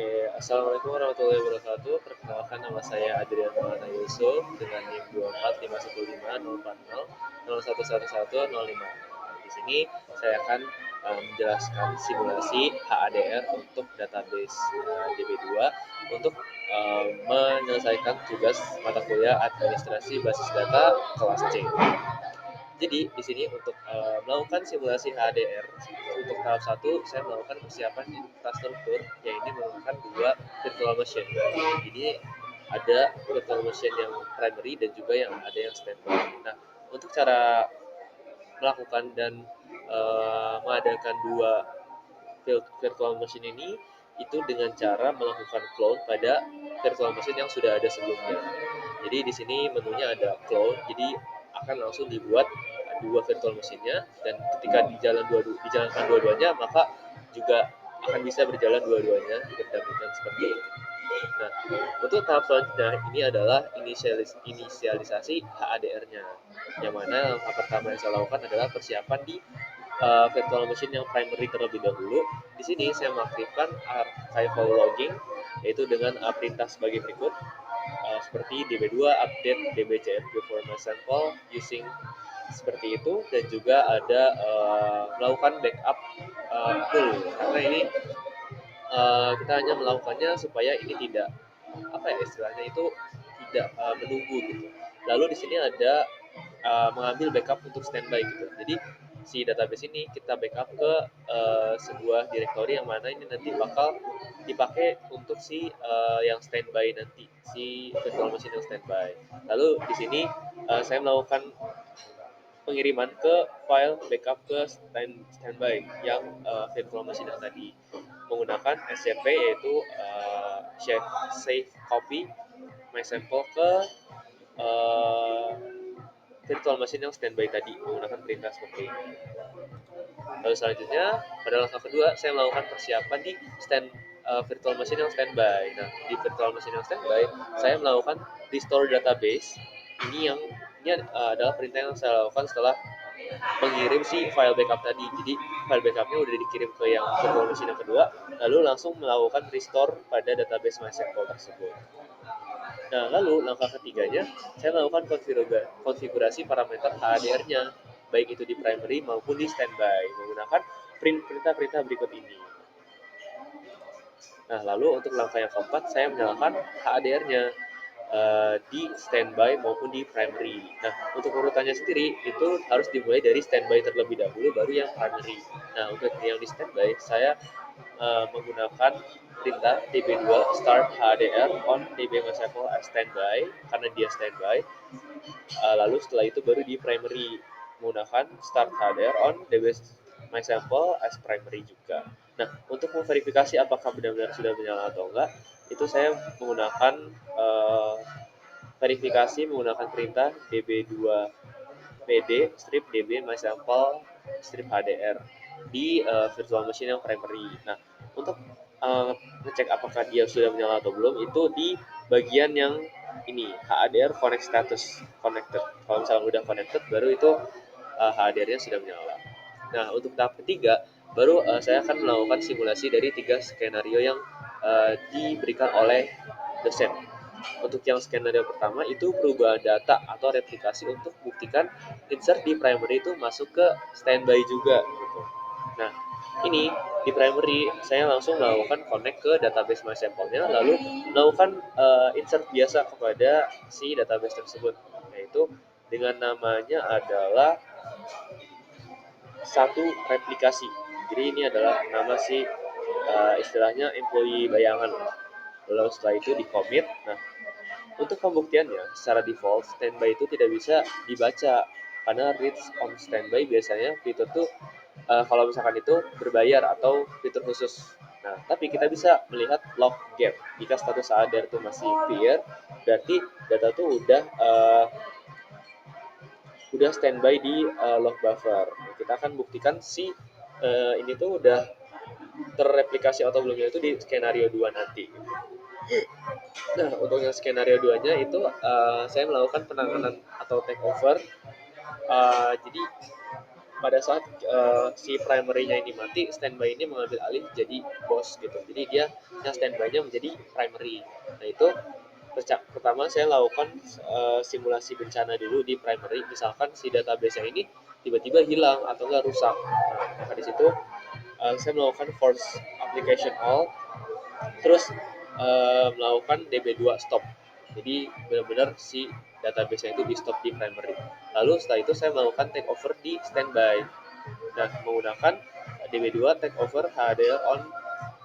Oke, Assalamualaikum warahmatullahi wabarakatuh. Perkenalkan nama saya Adrian Maulana Yusuf dengan NIM 245150 Di sini saya akan menjelaskan simulasi HADR untuk database DB2 untuk menyelesaikan tugas mata kuliah administrasi basis data kelas C. Jadi di sini untuk melakukan simulasi HDR untuk tahap 1 saya melakukan persiapan infrastruktur yaitu menggunakan dua virtual machine. Jadi ada virtual machine yang primary dan juga yang ada yang standby. Nah, untuk cara melakukan dan mengadakan dua virtual machine ini itu dengan cara melakukan clone pada virtual machine yang sudah ada sebelumnya. Jadi di sini menunya ada clone, jadi akan langsung dibuat dua virtual mesinnya dan ketika dijalankan dua-duanya maka juga akan bisa berjalan dua-duanya berdampingan seperti itu. Nah, untuk tahap selanjutnya ini adalah inisialisasi HADR-nya. Yang mana langkah pertama yang saya lakukan adalah persiapan di virtual machine yang primary terlebih dahulu. Di sini saya mengaktifkan archival logging yaitu dengan perintah sebagai berikut. Seperti DB2 update DBCFG format sample using seperti itu dan juga ada melakukan backup full karena ini kita hanya melakukannya supaya ini tidak apa ya istilahnya itu tidak menunggu gitu. Lalu di sini ada mengambil backup untuk standby gitu. Jadi si database ini kita backup ke sebuah directory yang mana ini nanti bakal dipakai untuk si yang standby nanti, si virtual machine yang standby. Lalu di sini saya melakukan pengiriman ke file backup ke standby yang virtual machine yang tadi menggunakan SCP yaitu save copy my sample ke uh, virtual machine yang standby tadi menggunakan perintah seperti ini. Lalu selanjutnya pada langkah kedua saya melakukan persiapan di virtual machine yang standby. Nah, di virtual machine yang standby saya melakukan restore database. Ini adalah perintah yang saya lakukan setelah mengirim si file backup tadi. Jadi file backupnya udah dikirim ke yang virtual machine yang kedua, lalu langsung melakukan restore pada database MySQL tersebut. Nah, lalu langkah ketiganya, saya melakukan konfigurasi parameter HDR-nya, baik itu di primary maupun di standby, menggunakan perintah-perintah berikut ini. Nah, lalu untuk langkah yang keempat, saya menyalakan HDR-nya di standby maupun di primary. Nah, untuk urutannya sendiri itu harus dimulai dari standby terlebih dahulu, baru yang primary. Nah, untuk yang di standby, saya menggunakan perintah db2 start HDR on db MySQL as standby karena dia standby. Lalu setelah itu baru di primary menggunakan start HDR on db MySample as primary juga. Nah, untuk memverifikasi apakah benar-benar sudah menyala atau enggak, itu saya menggunakan verifikasi menggunakan perintah db2 pd strip db MySample strip HDR di virtual machine yang primary. Nah, untuk ngecek apakah dia sudah menyala atau belum itu di bagian yang ini HDR connect status connected. Kalau misalnya udah connected baru itu HDR-nya sudah menyala. Nah, untuk tahap ketiga baru saya akan melakukan simulasi dari 3 skenario yang diberikan oleh dosen. Untuk yang skenario pertama itu perubahan data atau replikasi untuk buktikan insert di primary itu masuk ke standby juga gitu. Nah, ini di primary saya langsung melakukan connect ke database MySample-nya lalu melakukan insert biasa kepada si database tersebut, yaitu dengan namanya adalah satu replikasi. Jadi ini adalah nama si istilahnya employee bayangan. Lalu setelah itu di commit. Nah, untuk pembuktiannya secara default standby itu tidak bisa dibaca karena reads on standby biasanya fitur tuh kalau misalkan itu berbayar atau fitur khusus. Nah, tapi kita bisa melihat log gap. Jika status HDR itu masih clear, berarti data tuh udah standby di log buffer. Nah, kita akan buktikan si ini tuh udah terreplikasi atau belumnya itu di skenario 2 nanti. Nah, untuk yang skenario 2-nya itu saya melakukan penanganan atau take over. Jadi pada saat si primary-nya ini mati, standby ini mengambil alih jadi boss gitu. Jadi dia yang standby-nya menjadi primary. Nah itu pertama saya lakukan simulasi bencana dulu di primary. Misalkan si database-nya ini tiba-tiba hilang atau enggak rusak. Nah, maka di situ saya melakukan force application all, terus melakukan DB2 stop. Jadi benar-benar si database-nya itu di stop di primary. Lalu setelah itu saya melakukan take over di standby. Nah, menggunakan DB2 take over HDL on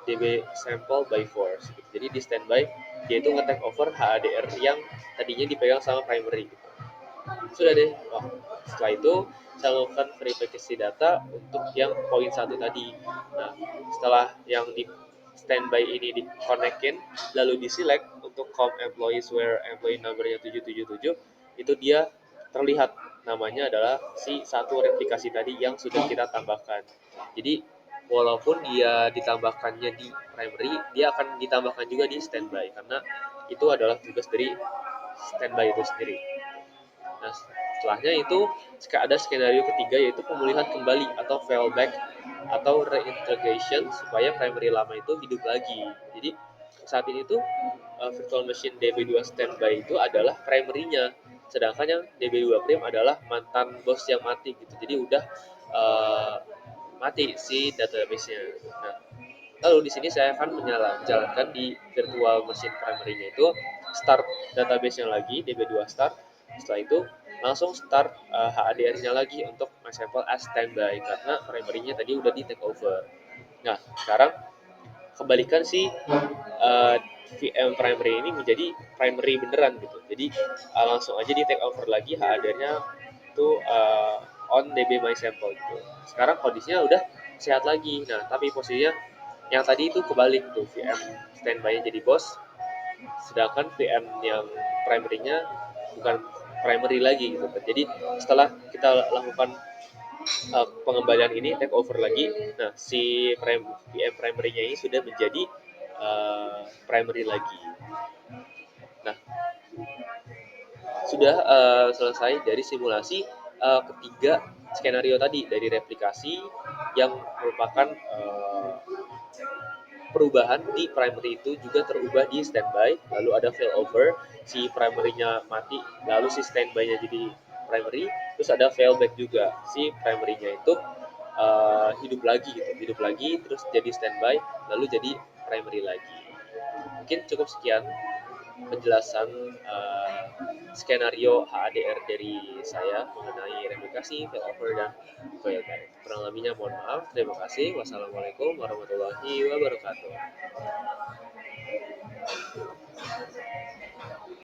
DB sample by force. Jadi di standby dia itu nge-take over HADR yang tadinya dipegang sama primary. Sudah deh. Wah, setelah itu saya lakukan verifikasi data untuk yang poin satu tadi. Nah, setelah yang di standby ini di-connectin, lalu di-select untuk com employees where employee number-nya 777, itu dia terlihat namanya adalah si satu replikasi tadi yang sudah kita tambahkan. Jadi walaupun dia ditambahkannya di primary, dia akan ditambahkan juga di standby karena itu adalah tugas dari standby itu sendiri. Nah, setelahnya itu ada skenario ketiga yaitu pemulihan kembali atau fallback atau reintegration supaya primary lama itu hidup lagi. Jadi saat ini tuh virtual machine DB2 standby itu adalah primary-nya, sedangkan yang DB2 prim adalah mantan bos yang mati gitu. Jadi udah uh, mati si database-nya. Nah, lalu di sini saya akan menjalankan di virtual machine primary-nya itu start database-nya lagi DB2 start. Setelah itu langsung start HADR-nya lagi untuk my sample as standby karena primary-nya tadi udah di take over. Nah, sekarang kembalikan si VM primary ini menjadi primary beneran gitu. Jadi langsung aja di take over lagi HADR-nya itu on DB my sample gitu. Sekarang kondisinya udah sehat lagi. Nah, tapi posisinya yang tadi itu kebalik tuh, VM standby jadi bos, sedangkan VM yang primary-nya bukan primary lagi gitu kan. Jadi setelah kita lakukan pengembalian ini take over lagi, nah si VM primary-nya ini sudah menjadi primary lagi. Nah, sudah selesai dari simulasi ketiga skenario tadi dari replikasi yang merupakan perubahan di primary itu juga terubah di standby, lalu ada failover, si primary-nya mati, lalu si standby-nya jadi primary, terus ada failback juga, si primary-nya itu hidup lagi gitu, hidup lagi, terus jadi standby, lalu jadi primary lagi. Mungkin cukup sekian penjelasan skenario HADR dari saya mengenai replikasi, failover, dan failback. Kurang lebihnya mohon maaf. Terima kasih. Wassalamualaikum warahmatullahi wabarakatuh.